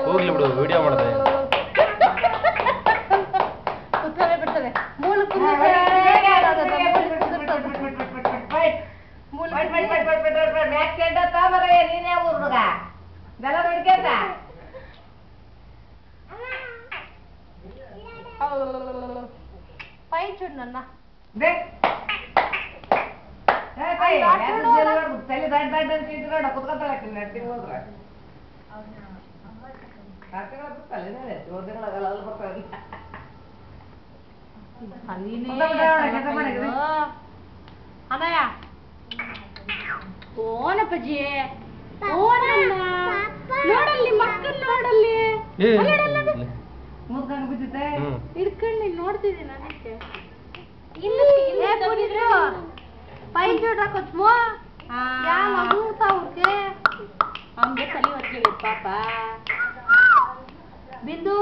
ಹೋಗ್ಲಿ ಬಿಡು ವಿಡಿಯೋ ಮಾಡಿದೆ ಓನಪ್ಪಜ್ಜಿ ನೋಡಲ್ಲಿ ಮಕ್ಕಳು ನೋಡಲ್ಲಿ ಹಿಡ್ಕೊಂಡು ನೋಡ್ತಿದ್ದೀನಿ ಅದಕ್ಕೆ ಪೈನ್ ಜೋಡ್ ಹಾಕೋತ್ಮೋ ಅವನಿಗೆ ತಲೆ ಹೊತ್ತಿಗೆ ಪಾಪ ಬಿಂದು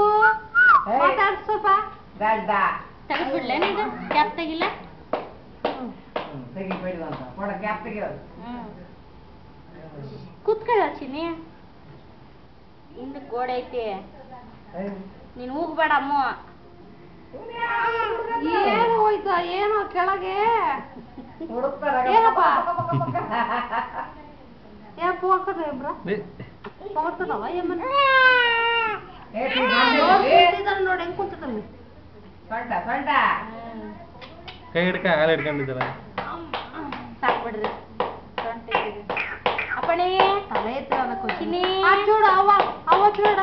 ಮಾತಾಡ್ ಸ್ವಲ್ಪ ತೆಗೆದ್ಬಿಡ್ಲೆ ನೀನು ಕ್ಯಾಪ್ ತೆಗಿಲ್ಲ ಕೂತ್ಕೊಳ್ಳ ಚಿನ್ನಿ ಹಿಂದೆ ಗೋಡೆ ಐತಿ ನೀನು ಹೋಗ್ಬೇಡ ಅಮ್ಮ ಏನು ಹೋಯ್ತಾ ಏನೋ ಕೆಳಗೆ ಏನಪ್ಪ ಏನ್ ಪೋಕದ ಇಬ್ರ ಪೋಕದವ ಏಮನ್ ನೋಡಿ ಹೆಂಗ್ ಕೂತದಲ್ಲಿ ಕೈ ಹಿಡ್ಕ ಹಾಲು ಹಿಡ್ಕೊಂಡಿದ್ದಾರ ಸಾಕ್ಬಿಡ್ರಿ ಅಪ್ಪಣೆ ತಲೆ ಚಿನ್ನಿ చూడు ಅವ చూಡ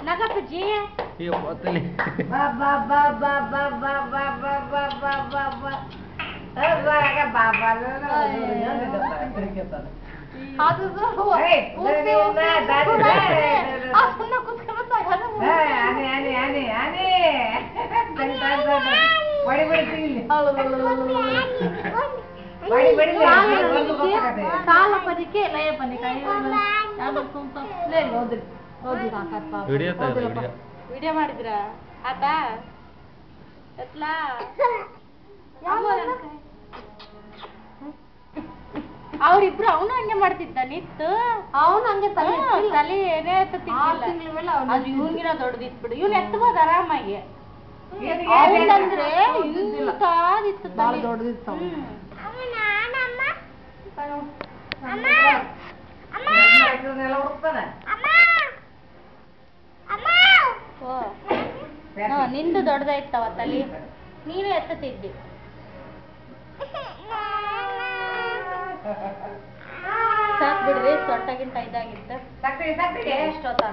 ನಗಪ್ಪಜ್ಜಿ ಅಯ್ಯೋ ತಲೆ ವಿಡಿಯೋ ಮಾಡಿದ್ರ ಆತಾ ಎತ್ಲಾ ಅವ್ರಿಬ್ರು ಅವನು ಹಂಗೆ ಮಾಡ್ತಿದ್ದ ನಿತ್ತು ಅವನು ಹಂಗೆ ತಲೆ ಏನೇ ತಿಂಗಳಿಲ್ಲ ಅದು ಇವ್ನಿಗಿನ ದೊಡ್ಡದಿತ್ತು ಬಿಡು ಇವ್ನು ಎತ್ತಬಹುದು ಆರಾಮಾಗಿ ಅಂದ್ರೆ ಇಂತಾದಿತ್ತು ತಲೆ ದೊಡ್ಡದಿತ್ತು ನಿಂದು ದೊಡ್ಡದಾಯ್ತವ ತಲೆ ನೀನು ಎತ್ತತಿದ್ದಿ ಸಾಕ್ ಬಿಡ್ರಿ ಸೊಟ್ಟ ಗಿಂಟ ಇದಾಗಿತ್ತು ಎಷ್ಟೊತ್ತ